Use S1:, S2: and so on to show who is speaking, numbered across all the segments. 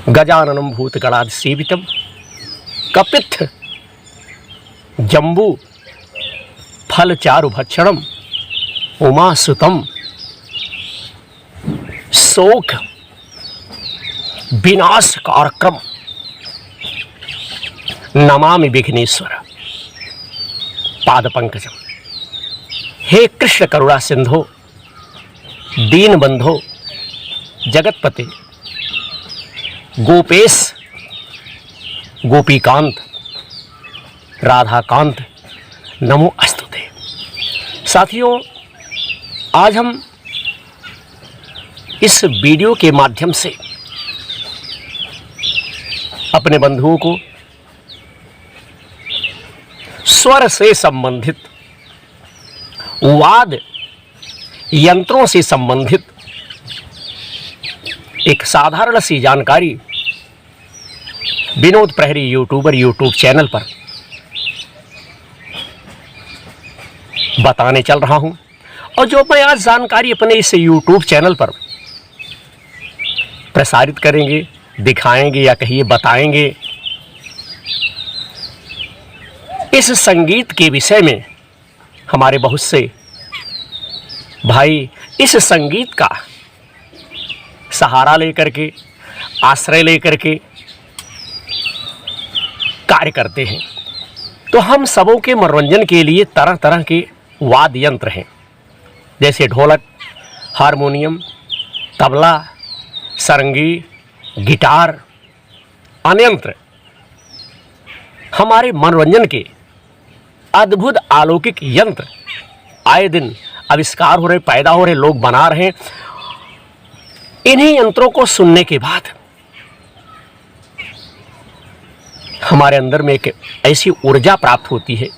S1: गजाननं भूतगणादिसेवितं कपित्थ जम्बू फलचारुभक्षणं उमासुतं शोक विनाशकारक्रम नमामि विघ्नेश्वर पादपंकजम। हे कृष्ण करुणा सिंधो दीन बंधो जगतपते गोपेश गोपीकांत राधाकांत नमो अस्तुते। साथियों, आज हम इस वीडियो के माध्यम से अपने बंधुओं को स्वर से संबंधित वाद यंत्रों से संबंधित एक साधारण सी जानकारी विनोद प्रहरी यूट्यूब चैनल पर बताने चल रहा हूं। और जो मैं आज जानकारी अपने इस यूट्यूब चैनल पर प्रसारित करेंगे, दिखाएंगे या कहिए बताएंगे, इस संगीत के विषय में हमारे बहुत से भाई इस संगीत का सहारा लेकर के, आश्रय लेकर के कार्य करते हैं। तो हम सबों के मनोरंजन के लिए तरह तरह के वाद्य यंत्र हैं, जैसे ढोलक, हारमोनियम, तबला, सारंगी, गिटार, अन्यंत्र हमारे मनोरंजन के अद्भुत अलौकिक यंत्र आए दिन आविष्कार हो रहे, पैदा हो रहे, लोग बना रहे हैं। इन्हीं यंत्रों को सुनने के बाद हमारे अंदर में एक ऐसी ऊर्जा प्राप्त होती है,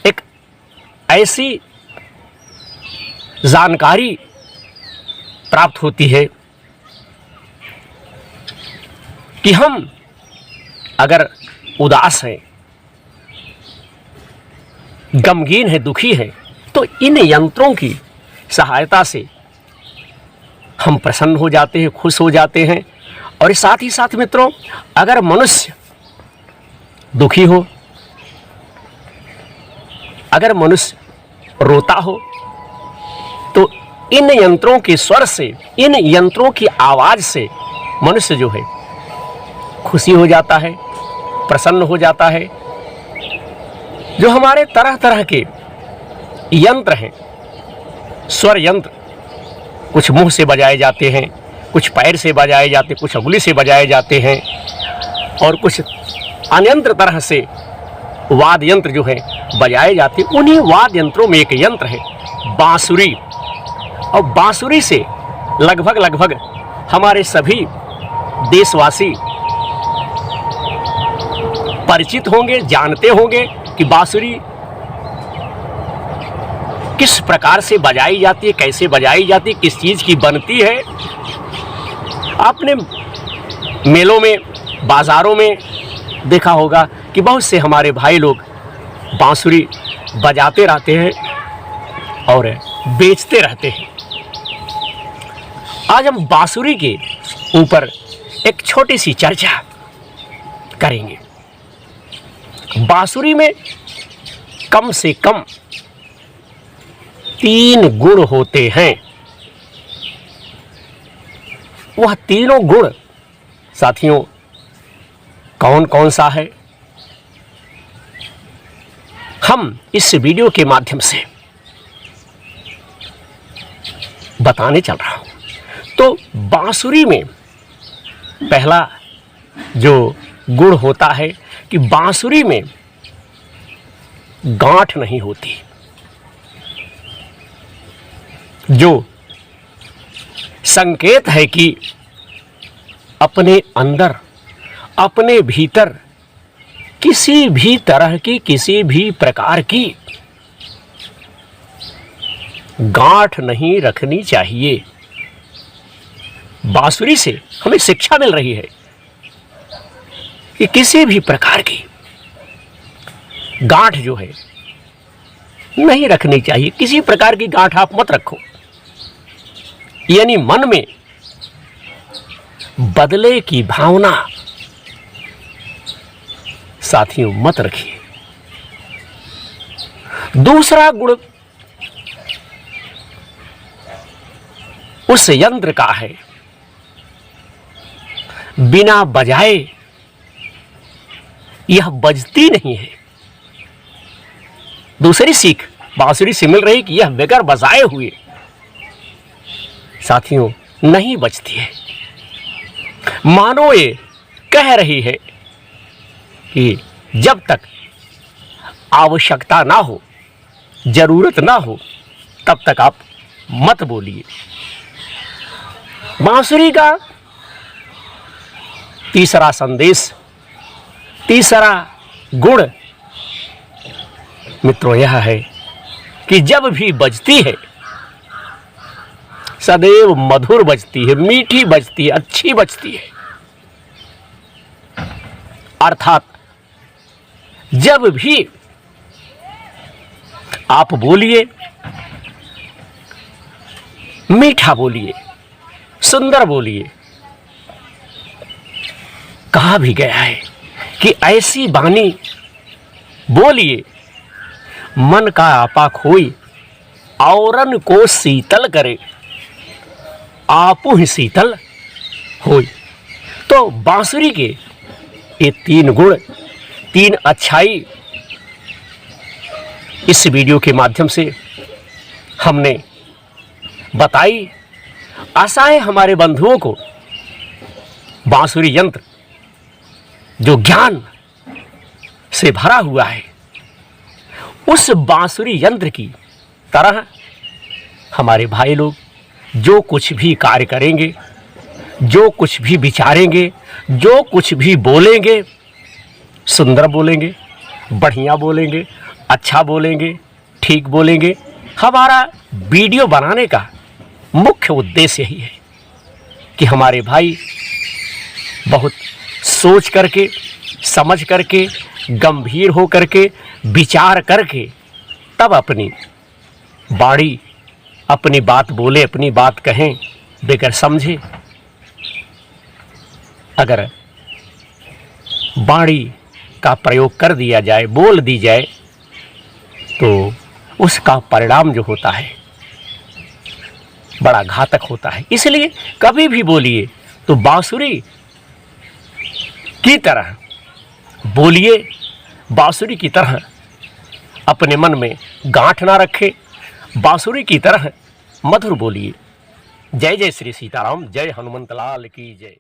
S1: एक ऐसी जानकारी प्राप्त होती है कि हम अगर उदास हैं, गमगीन है, दुखी है, तो इन यंत्रों की सहायता से हम प्रसन्न हो जाते हैं, खुश हो जाते हैं। और साथ ही साथ मित्रों, अगर मनुष्य दुखी हो, अगर मनुष्य रोता हो, तो इन यंत्रों के स्वर से, इन यंत्रों की आवाज से मनुष्य जो है खुशी हो जाता है, प्रसन्न हो जाता है। जो हमारे तरह तरह के यंत्र हैं, स्वर यंत्र, कुछ मुंह से बजाए जाते हैं, कुछ पैर से बजाए जाते हैं, कुछ उंगली से बजाए जाते हैं, और कुछ अन्यंत्र तरह से वाद्य यंत्र जो है बजाए जाते हैं। उन्हीं वाद्य यंत्रों में एक यंत्र है बांसुरी। और बांसुरी से लगभग हमारे सभी देशवासी परिचित होंगे, जानते होंगे कि बांसुरी किस प्रकार से बजाई जाती है, कैसे बजाई जाती है, किस चीज़ की बनती है। आपने मेलों में, बाज़ारों में देखा होगा कि बहुत से हमारे भाई लोग बांसुरी बजाते रहते हैं और बेचते रहते हैं। आज हम बांसुरी के ऊपर एक छोटी सी चर्चा करेंगे। बांसुरी में कम से कम 3 गुण होते हैं। वह तीनों गुण साथियों कौन कौन सा है, हम इस वीडियो के माध्यम से बताने चल रहा हूं। तो बांसुरी में पहला जो गुण होता है कि बांसुरी में गांठ नहीं होती। जो संकेत है कि अपने अंदर, अपने भीतर किसी भी तरह की, किसी भी प्रकार की गांठ नहीं रखनी चाहिए। बांसुरी से हमें शिक्षा मिल रही है कि किसी भी प्रकार की गांठ जो है नहीं रखनी चाहिए। किसी प्रकार की गांठ आप मत रखो। यानी मन में बदले की भावना साथियों मत रखिए। दूसरा गुण उस यंत्र का है, बिना बजाए यह बजती नहीं है। दूसरी सीख बांसुरी से मिल रही कि यह बगैर बजाए हुए साथियों नहीं बजती है। मानो ये कह रही है कि जब तक आवश्यकता ना हो, जरूरत ना हो, तब तक आप मत बोलिए। बांसुरी का तीसरा संदेश, तीसरा गुण मित्रों यह है कि जब भी बजती है सदैव मधुर बजती है, मीठी बजती है, अच्छी बजती है। अर्थात जब भी आप बोलिए, मीठा बोलिए, सुंदर बोलिए। कहा भी गया है कि ऐसी वाणी बोलिए मन का आपा खोई, औरन को शीतल करे, आपू ही शीतल होई। तो बांसुरी के ये तीन गुण, तीन अच्छाई इस वीडियो के माध्यम से हमने बताई। आशा है हमारे बंधुओं को बांसुरी यंत्र जो ज्ञान से भरा हुआ है, उस बांसुरी यंत्र की तरह हमारे भाई लोग जो कुछ भी कार्य करेंगे, जो कुछ भी विचारेंगे, जो कुछ भी बोलेंगे, सुंदर बोलेंगे, बढ़िया बोलेंगे, अच्छा बोलेंगे, ठीक बोलेंगे। हमारा वीडियो बनाने का मुख्य उद्देश्य यही है कि हमारे भाई बहुत सोच करके, समझ करके, गंभीर हो करके, विचार करके तब अपनी वाणी, अपनी बात बोले, अपनी बात कहें, बगैर समझे। अगर वाणी का प्रयोग कर दिया जाए, बोल दी जाए, तो उसका परिणाम जो होता है बड़ा घातक होता है। इसलिए कभी भी बोलिए तो बांसुरी की तरह बोलिए, बांसुरी की तरह अपने मन में गांठ ना रखे, बांसुरी की तरह मधुर बोलिए। जय जय श्री सीताराम, जय हनुमंत लाल की जय।